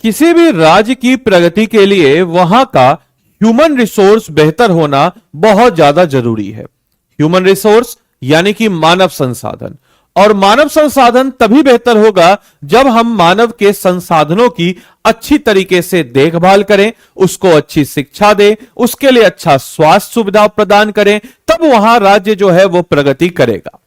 किसी भी राज्य की प्रगति के लिए वहां का ह्यूमन रिसोर्स बेहतर होना बहुत ज्यादा जरूरी है। ह्यूमन रिसोर्स यानी कि मानव संसाधन, और मानव संसाधन तभी बेहतर होगा जब हम मानव के संसाधनों की अच्छी तरीके से देखभाल करें, उसको अच्छी शिक्षा दें, उसके लिए अच्छा स्वास्थ्य सुविधा प्रदान करें, तब वहां राज्य जो है वो प्रगति करेगा।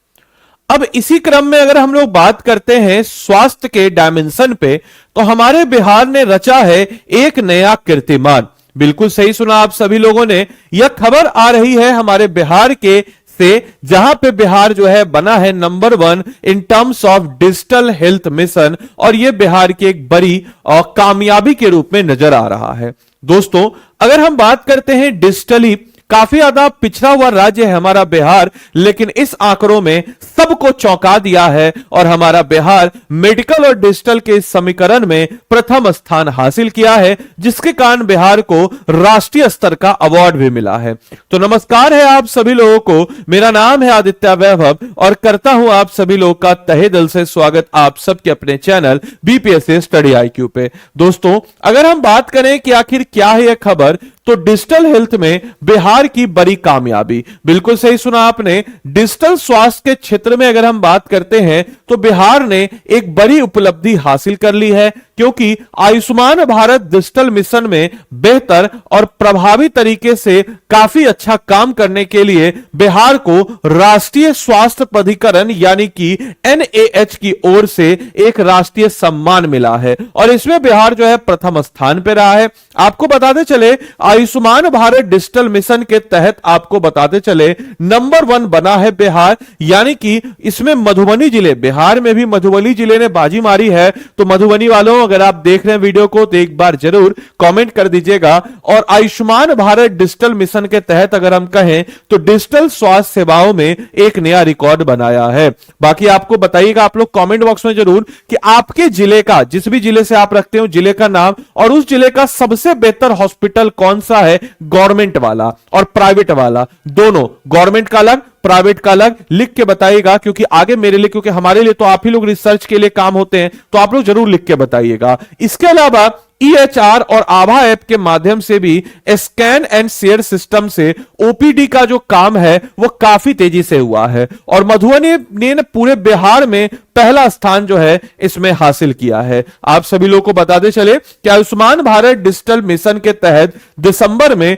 अब इसी क्रम में अगर हम लोग बात करते हैं स्वास्थ्य के डायमेंशन पे, तो हमारे बिहार ने रचा है एक नया कीर्तिमान। बिल्कुल सही सुना आप सभी लोगों ने। यह खबर आ रही है हमारे बिहार के से, जहां पे बिहार जो है बना है number 1 in terms of digital health mission, और यह बिहार की एक बड़ी कामयाबी के रूप में नजर आ रहा है। दोस्तों, अगर हम बात करते हैं डिजिटली, काफी ज्यादा पिछड़ा हुआ राज्य है हमारा बिहार, लेकिन इस आंकड़ों में सबको चौंका दिया है और हमारा बिहार मेडिकल और डिजिटल के समीकरण में प्रथम स्थान हासिल किया है, जिसके कारण बिहार को राष्ट्रीय स्तर का अवार्ड भी मिला है। तो नमस्कार है आप सभी लोगों को, मेरा नाम है आदित्य वैभव और करता हूं आप सभी लोगों का तहे दिल से स्वागत आप सबके अपने चैनल बीपीएससी स्टडी आईक्यू पे। दोस्तों, अगर हम बात करें कि आखिर क्या है यह खबर, तो डिजिटल हेल्थ में बिहार की बड़ी कामयाबी। बिल्कुल सही सुना आपने। डिजिटल स्वास्थ्य के क्षेत्र में अगर हम बात करते हैं तो बिहार ने एक बड़ी उपलब्धि हासिल कर ली है, क्योंकि आयुष्मान भारत डिजिटल मिशन में बेहतर और प्रभावी तरीके से काफी अच्छा काम करने के लिए बिहार को राष्ट्रीय स्वास्थ्य प्राधिकरण यानी कि एनएएच की ओर से एक राष्ट्रीय सम्मान मिला है, और इसमें बिहार जो है प्रथम स्थान पर रहा है। आपको बताते चले, आयुष्मान भारत डिजिटल मिशन के तहत आपको बताते चले नंबर 1 बना है बिहार, यानी कि इसमें मधुबनी जिले, बिहार में भी मधुबनी जिले ने बाजी मारी है। तो मधुबनी वालों, अगर आप देख रहे हैं वीडियो को तो एक बार जरूर कमेंट कर दीजिएगा। और आयुष्मान भारत डिजिटल मिशन के तहत अगर हम कहें तो डिजिटल स्वास्थ्य सेवाओं में एक नया रिकॉर्ड बनाया है। बाकी आपको बताइएगा आप लोग कमेंट बॉक्स में जरूर कि आपके जिले का, जिस भी जिले से आप रखते हो, जिले का नाम और उस जिले का सबसे बेहतर हॉस्पिटल कौन सा है, गवर्नमेंट वाला और प्राइवेट वाला दोनों, गवर्नमेंट का अलग प्राइवेट का अलग, लिख के बताइएगा। क्योंकि आगे मेरे लिए, क्योंकि हमारे लिए तो आप ही लोग रिसर्च के लिए काम होते हैं, तो आप लोग जरूर लिख के बताइएगा। इसके अलावा ईएचआर और आभा ऐप के माध्यम से भी स्कैन एंड शेयर सिस्टम से ओपीडी का जो काम है वो काफी तेजी से हुआ है, और मधुबनी ने पूरे बिहार में पहला स्थान जो है इसमें हासिल किया है। आप सभी लोगों को बताते चले कि आयुष्मान भारत डिजिटल मिशन के तहत दिसंबर में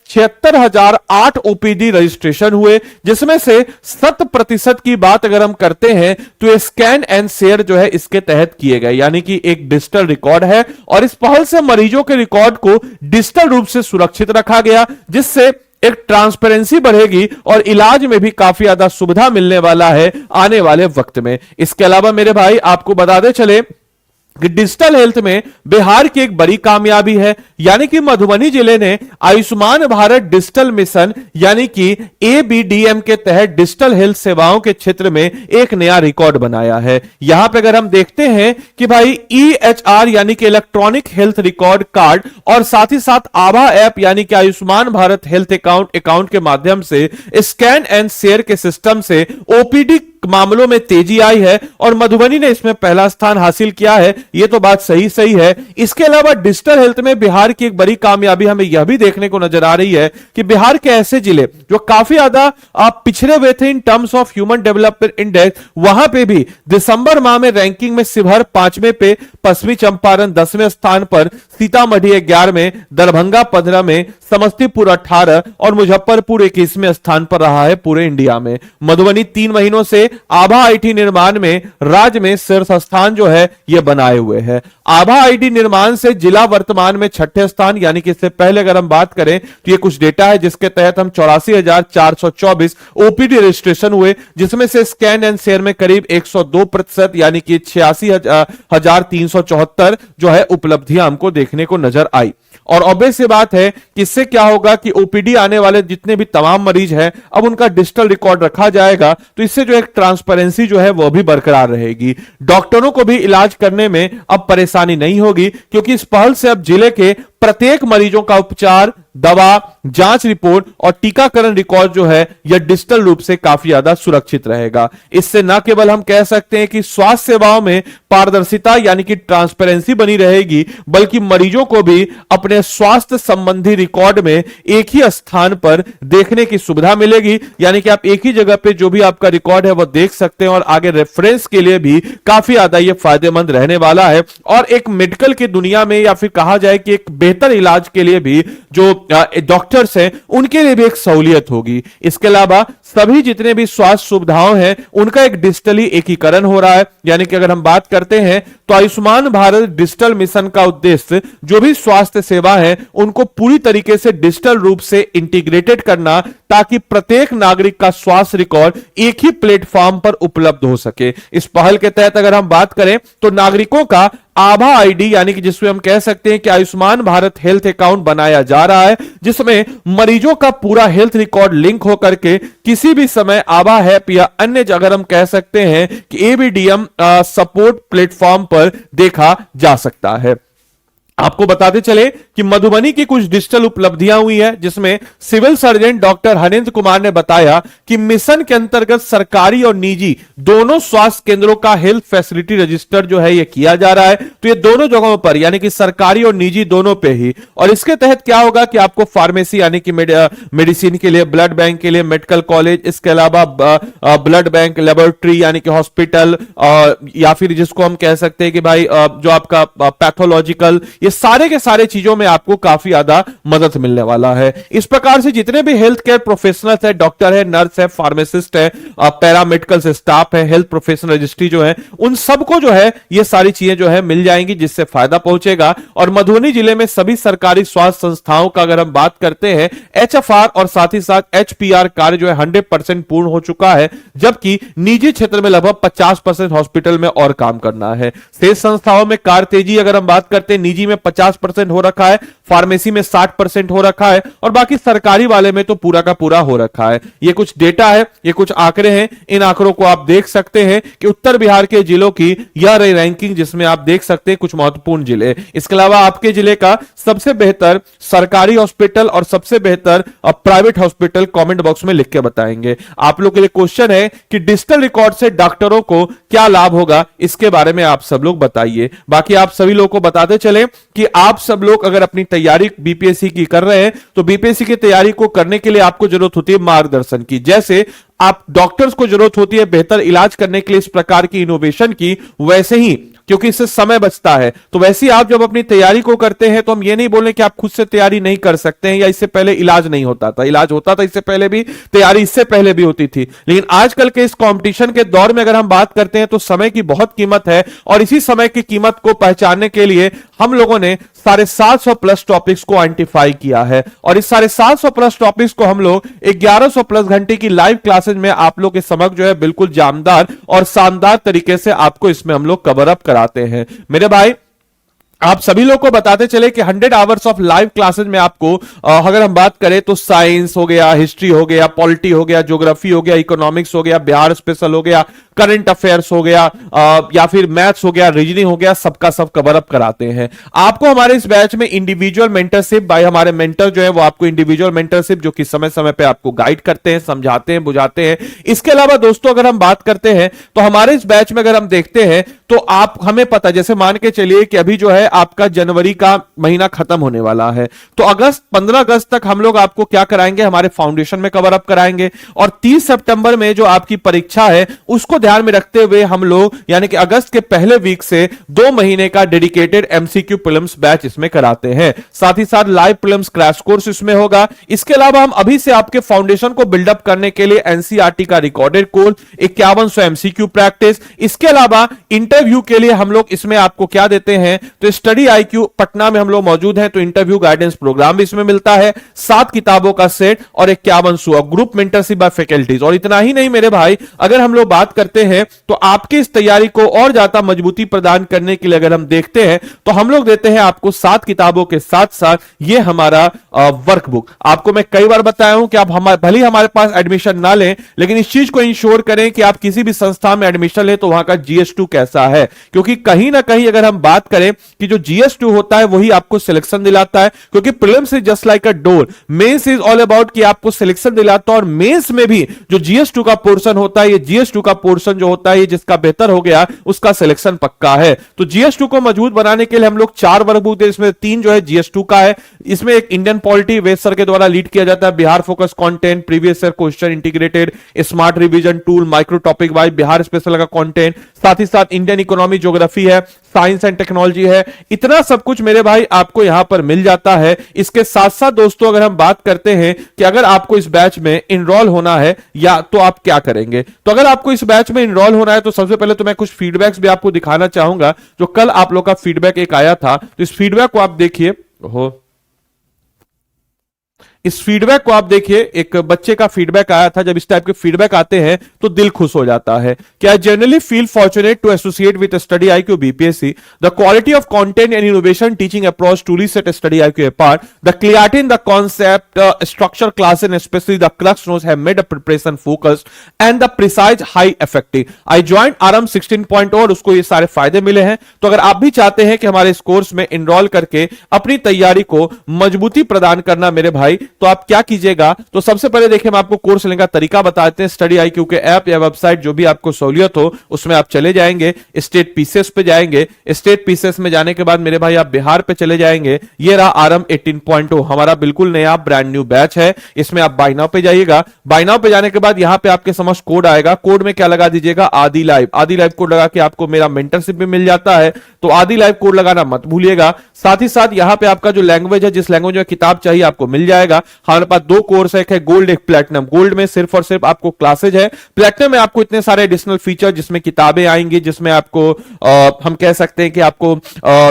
76,008 ओपीडी रजिस्ट्रेशन हुए, जिसमें से 100% की बात अगर हम करते हैं तो स्कैन एंड शेयर जो है इसके तहत किए गए, यानी कि एक डिजिटल रिकॉर्ड है। और इस पहल से मरीजों के रिकॉर्ड को डिजिटल रूप से सुरक्षित रखा गया, जिससे एक ट्रांसपेरेंसी बढ़ेगी और इलाज में भी काफी ज्यादा सुविधा मिलने वाला है आने वाले वक्त में। इसके अलावा मेरे भाई आपको बताते चले कि डिजिटल हेल्थ में बिहार की एक बड़ी कामयाबी है, यानी कि मधुबनी जिले ने आयुष्मान भारत डिजिटल मिशन यानी कि एबीडीएम के तहत डिजिटल हेल्थ सेवाओं के क्षेत्र में एक नया रिकॉर्ड बनाया है। यहां पे अगर हम देखते हैं कि भाई ईएचआर यानी कि इलेक्ट्रॉनिक हेल्थ रिकॉर्ड कार्ड, और साथ ही साथ आभा ऐप यानी कि आयुष्मान भारत हेल्थ अकाउंट के माध्यम से स्कैन एंड शेयर के सिस्टम से ओपीडी मामलों में तेजी आई है, और मधुबनी ने इसमें पहला स्थान हासिल किया है। यह तो बात सही है। इसके अलावा डिजिटल हेल्थ में बिहार की एक बड़ी कामयाबी हमें यह भी देखने को नजर आ रही है कि बिहार के ऐसे जिले जो काफी ज्यादा पिछड़े हुए थे in terms of human development index, वहां पे भी दिसंबर माह में रैंकिंग में शिवहर 5वें पे, पश्चिमी चंपारण 10वें स्थान पर, सीतामढ़ी 11वें, दरभंगा 15 में, समस्तीपुर 18 और मुजफ्फरपुर 21वें स्थान पर रहा है पूरे इंडिया में। मधुबनी 3 महीनों से आभा आईटी निर्माण में राज्य में शीर्ष स्थान जो है यह बनाए हुए है। आभा आईटी निर्माण से जिला वर्तमान में 6ठे स्थान, यानी कि इससे पहले अगर हम बात करें तो ये कुछ डेटा है जिसके तहत हम 84,424 ओपीडी रजिस्ट्रेशन हुए, जिसमें से स्कैन एंड शेयर में करीब 102% यानी कि 86,374 जो है उपलब्धियां हमको देखने को नजर आई। और ऑब्वियस सी बात है कि इससे क्या होगा कि ओपीडी आने वाले जितने भी तमाम मरीज हैं, अब उनका डिजिटल रिकॉर्ड रखा जाएगा, तो इससे जो एक ट्रांसपेरेंसी जो है वो भी बरकरार रहेगी। डॉक्टरों को भी इलाज करने में अब परेशानी नहीं होगी, क्योंकि इस पहल से अब जिले के प्रत्येक मरीजों का उपचार, दवा, जांच रिपोर्ट और टीकाकरण रिकॉर्ड जो है यह डिजिटल रूप से काफी ज्यादा सुरक्षित रहेगा। इससे न केवल हम कह सकते हैं कि स्वास्थ्य सेवाओं में पारदर्शिता यानी कि ट्रांसपेरेंसी बनी रहेगी, बल्कि मरीजों को भी अपने स्वास्थ्य संबंधी रिकॉर्ड में एक ही स्थान पर देखने की सुविधा मिलेगी, यानी कि आप एक ही जगह पे जो भी आपका रिकॉर्ड है वह देख सकते हैं और आगे रेफरेंस के लिए भी काफी ज्यादा यह फायदेमंद रहने वाला है। और एक मेडिकल की दुनिया में या फिर कहा जाए कि एक बेहतर इलाज के लिए भी जो डॉक्टर्स हैं उनके लिए भी एक सहूलियत होगी। इसके अलावा सभी जितने भी स्वास्थ्य सुविधाओं हैं उनका एक डिजिटली एकीकरण हो रहा है, यानी कि अगर हम बात करते हैं तो आयुष्मान भारत डिजिटल मिशन का उद्देश्य जो भी स्वास्थ्य सेवा है उनको पूरी तरीके से डिजिटल रूप से इंटीग्रेटेड करना, ताकि प्रत्येक नागरिक का स्वास्थ्य रिकॉर्ड एक ही प्लेटफॉर्म पर उपलब्ध हो सके। इस पहल के तहत अगर हम बात करें तो नागरिकों का आभा आईडी यानी कि जिसमें हम कह सकते हैं कि आयुष्मान भारत हेल्थ अकाउंट बनाया जा रहा है, जिसमें मरीजों का पूरा हेल्थ रिकॉर्ड लिंक होकर के किसी भी समय आभा ऐप या अन्य अगर हम कह सकते हैं कि एबीडीएम सपोर्ट प्लेटफॉर्म पर देखा जा सकता है। आपको बताते चले कि मधुबनी की कुछ डिजिटल उपलब्धियां हुई है, जिसमें civil surgeon doctor Harendra Kumar ने बताया कि मिशन के अंतर्गत सरकारी और निजी दोनों स्वास्थ्य केंद्रों का हेल्थ फैसिलिटी रजिस्टर जो है यह किया जा रहा है। तो ये दोनों जगहों पर यानी कि सरकारी और निजी दोनों पे ही, और इसके तहत क्या होगा कि आपको फार्मेसी यानी कि मेडिसिन के लिए, ब्लड बैंक के लिए मेडिकल कॉलेज, इसके अलावा ब्लड बैंक, लेबोरेटरी यानी कि हॉस्पिटल, या फिर जिसको हम कह सकते हैं कि भाई जो आपका पैथोलॉजिकल, ये सारे के सारे चीजों में आपको काफी ज्यादा मदद मिलने वाला है। इस प्रकार से जितने भी हेल्थ केयर प्रोफेशनल्स है, डॉक्टर है, नर्स है, फार्मासिस्ट है, पैरामेडिकल स्टाफ है, हेल्थ प्रोफेशनल रजिस्ट्री जो है, उन सबको जो है ये सारी चीजें जो है मिल जाएंगी, जिससे फायदा पहुंचेगा। और मधुबनी जिले में सभी सरकारी स्वास्थ्य संस्थाओं का अगर हम बात करते हैं, एचएफआर और साथ ही साथ एचपीआर कार्य जो है 100% पूर्ण हो चुका है, जबकि निजी क्षेत्र में लगभग 50% हॉस्पिटल में और काम करना है। शेष संस्थाओं में कार्य तेजी अगर हम बात करते हैं, निजी में 50% हो रखा है, फार्मेसी में 60% हो रखा है, और बाकी सरकारी वाले में तो पूरा का पूरा हो रखा है। ये कुछ डेटा है, ये कुछ आंकड़े हैं, इन आंकड़ों को आप देख सकते हैं कि उत्तर बिहार के जिलों की यह रही रैंकिंग, जिसमें आप देख सकते हैं कुछ महत्वपूर्ण जिले। इसके अलावा आपके जिले का सबसे बेहतर सरकारी हॉस्पिटल और सबसे बेहतर प्राइवेट हॉस्पिटल कमेंट बॉक्स में लिख के बताएंगे। आप लोग के लिए क्वेश्चन है कि डिजिटल रिकॉर्ड से डॉक्टरों को क्या लाभ होगा, इसके बारे में आप सब लोग बताइए। बाकी आप सभी लोगों को बताते चले कि आप सब लोग अगर अपनी तैयारी बीपीएससी की कर रहे हैं तो बीपीएससी की तैयारी को करने के लिए आपको जरूरत होती है मार्गदर्शन की। जैसे आप डॉक्टर्स को जरूरत होती है बेहतर इलाज करने के लिए इस प्रकार की इनोवेशन की, वैसे ही क्योंकि इससे समय बचता है, तो वैसे ही आप जब अपनी तैयारी को करते हैं तो हम ये नहीं बोलें कि आप खुद से तैयारी नहीं कर सकते हैं या इससे पहले इलाज नहीं होता था। इलाज होता था इससे पहले भी, तैयारी इससे पहले भी होती थी, लेकिन आजकल के इस कंपटीशन के दौर में अगर हम बात करते हैं तो समय की बहुत कीमत है, और इसी समय की कीमत को पहचानने के लिए हम लोगों ने 750 प्लस टॉपिक्स को आइडेंटिफाई किया है, और इस 750 प्लस टॉपिक्स को हम लोग 1100 प्लस घंटे की लाइव क्लासेज में आप लोग के समक्ष जो है बिल्कुल जामदार और शानदार तरीके से आपको इसमें हम लोग कवर अप कराते हैं। मेरे भाई आप सभी लोग को बताते चले कि 100 आवर्स ऑफ लाइव क्लासेज में आपको अगर हम बात करें तो साइंस हो गया, हिस्ट्री हो गया, पॉलिटी हो गया, ज्योग्राफी हो गया, इकोनॉमिक्स हो गया, बिहार स्पेशल हो गया, करंट अफेयर्स हो गया, या फिर मैथ्स हो गया, रीजनिंग हो गया, सबका सब कवर अप कराते हैं। आपको हमारे इस बैच में इंडिविजुअल मेंटरशिप बाय हमारे मेंटर जो है वो आपको इंडिविजुअल मेंटरशिप जो कि समय समय पे आपको गाइड करते हैं, समझाते हैं, बुझाते हैं। इसके अलावा दोस्तों अगर हम बात करते हैं तो हमारे इस बैच में अगर हम देखते हैं तो आप हमें पता, जैसे मान के चलिए कि अभी जो है आपका जनवरी का महीना खत्म होने वाला है, तो 15 अगस्त तक हम लोग आपको क्या कराएंगे, हमारे फाउंडेशन में कवर अप कराएंगे, और 30 सितंबर में जो आपकी परीक्षा है उसको ध्यान में रखते हुए हम लोग यानी कि अगस्त के पहले वीक से 2 महीने का डेडिकेटेड एमसीक्यू प्रीलिम्स बैच इसमें कराते हैं। साथ ही साथ लाइव प्रीलिम्स क्रैश कोर्स इसमें होगा। इसके अलावा हम अभी से आपके फाउंडेशन को बिल्डअप करने के लिए एनसीईआरटी का रिकॉर्डेड कोर्स, 5100 एमसीक्यू प्रैक्टिस, इसके अलावा इंटरव्यू के लिए हम लोग इसमें आपको क्या देते हैं, तो स्टडी आईक्यू पटना में हम लोग मौजूद हैं, तो इंटरव्यू गाइडेंस प्रोग्राम भी इसमें मिलता है, 7 किताबों का सेट और 5100 ग्रुप मेंटरशिप बाय फैकल्टीज। और इतना ही नहीं मेरे भाई, अगर हम लोग बात करते करते हैं तो आपकी इस तैयारी को और ज्यादा मजबूती प्रदान करने के लिए अगर हम देखते हैं तो हम लोग देते हैं आपको 7 किताबों के साथ साथ ये हमारा वर्कबुक। आपको मैं कई बार बताया हूं कि आप भले ही हमारे पास एडमिशन ना लें, लेकिन इस चीज को इंश्योर करें कि आप किसी भी संस्था में एडमिशन लें तो वहां का GS2 कैसा है, क्योंकि कहीं ना कहीं अगर हम बात करें कि जो GS2 होता है वही आपको सिलेक्शन दिलाता है, क्योंकि prelims is just like a door, mains is all about कि आपको सिलेक्शन दिलाता है। और मेंस में भी जो GS2 का पोर्शन होता है, ये GS2 का पोर्शन जो होता है, ये जिसका बेहतर हो गया उसका सिलेक्शन पक्का है। तो GS2 को मजबूत बनाने के लिए हम लोग 4 वर्कबुक दे, इसमें 3 जो है GS2 का है। इसमें एक इंडियन पॉलिटी वेद सर के द्वारा लीड किया जाता है, Bihar focus content, previous year question integrated, smart revision tool, micro topic wise Bihar special का कंटेंट, साथ ही साथ इंडियन इकोनॉमी, ज्योग्राफी है, साइंस एंड टेक्नोलॉजी है। इतना सब कुछ मेरे भाई आपको यहां पर मिल जाता है। इसके साथ साथ दोस्तों अगर हम बात करते हैं कि अगर आपको इस बैच में इनरोल होना है या तो आप क्या करेंगे, तो अगर आपको इस बैच में इनरोल होना है तो सबसे पहले तो मैं कुछ फीडबैक्स भी आपको दिखाना चाहूंगा। जो कल आप लोग का फीडबैक एक आया था, तो इस फीडबैक को आप देखिए। इस फीडबैक को आप देखिए, एक बच्चे का फीडबैक आया था। जब इस टाइप के फीडबैक आते हैं तो दिल खुश हो जाता है। क्या generally feel fortunate to associate with study IQ BPSC, the quality of content and innovation teaching approach truly set study IQ apart, the clarity in the concept structure class and especially the crux notes have made a preparation focused and the precise high effective. I joined RM 16.0 और उसको ये सारे फायदे मिले हैं। तो अगर आप भी चाहते हैं कि हमारे इस कोर्स में इनरोल करके अपनी तैयारी को मजबूती प्रदान करना मेरे भाई, तो आप क्या कीजिएगा, तो सबसे पहले देखिए हम आपको कोर्स लेने का तरीका बताते हैं। स्टडी IQ के ऐप या वेबसाइट जो भी आपको सहूलियत हो उसमें आप चले जाएंगे, स्टेट पीसेस पे जाएंगे। स्टेट पीसेस में जाने के बाद मेरे भाई आप बिहार पे चले जाएंगे। ये रहा RM 18.0 हमारा बिल्कुल नया ब्रांड न्यू बैच है। इसमें आप बाय नाउ पे जाइएगा। बाय नाउ पे जाने के बाद यहां पे आपके समझ कोड आएगा। कोड में क्या लगा दीजिएगा, आदि लाइव। आदि लाइव कोड लगा के आपको मेरा मेंटरशिप भी मिल जाता है, तो आदि लाइव कोड लगाना मत भूलिएगा। साथ ही साथ यहां पे आपका जो लैंग्वेज है, जिस लैंग्वेज में किताब चाहिए आपको मिल जाएगा। हमारे पास 2 कोर्स है, एक है गोल्ड, एक प्लेटिनम। गोल्ड में सिर्फ और सिर्फ आपको क्लासेज है। प्लेटिनम में आपको इतने सारे एडिशनल फीचर, जिसमें किताबें आएंगी, जिसमें आपको हम कह सकते हैं कि आपको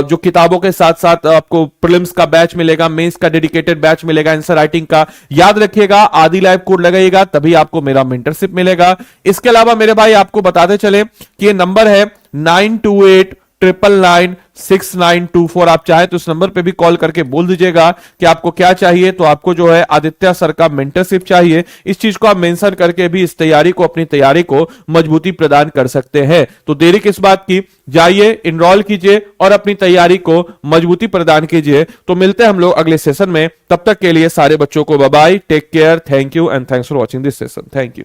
जो किताबों के साथ साथ आपको प्रीलिम्स का बैच मिलेगा, मेंस का डेडिकेटेड बैच मिलेगा, आंसर राइटिंग का। याद रखिएगा आदि लाइव कोड लगाइएगा तभी आपको मेरा मेंटरशिप मिलेगा। इसके अलावा मेरे भाई आपको बताते चले कि ये नंबर है 9289996924। आप चाहे तो इस नंबर पे भी कॉल करके बोल दीजिएगा कि आपको क्या चाहिए। तो आपको जो है आदित्य सर का मेंटरशिप चाहिए, इस चीज को आप मेंशन करके भी इस तैयारी को, अपनी तैयारी को मजबूती प्रदान कर सकते हैं। तो देरी किस बात की, जाइए इनरोल कीजिए और अपनी तैयारी को मजबूती प्रदान कीजिए। तो मिलते हैं हम लोग अगले सेशन में। तब तक के लिए सारे बच्चों को bye bye, take care, thank you and thanks for watching this session. Thank you.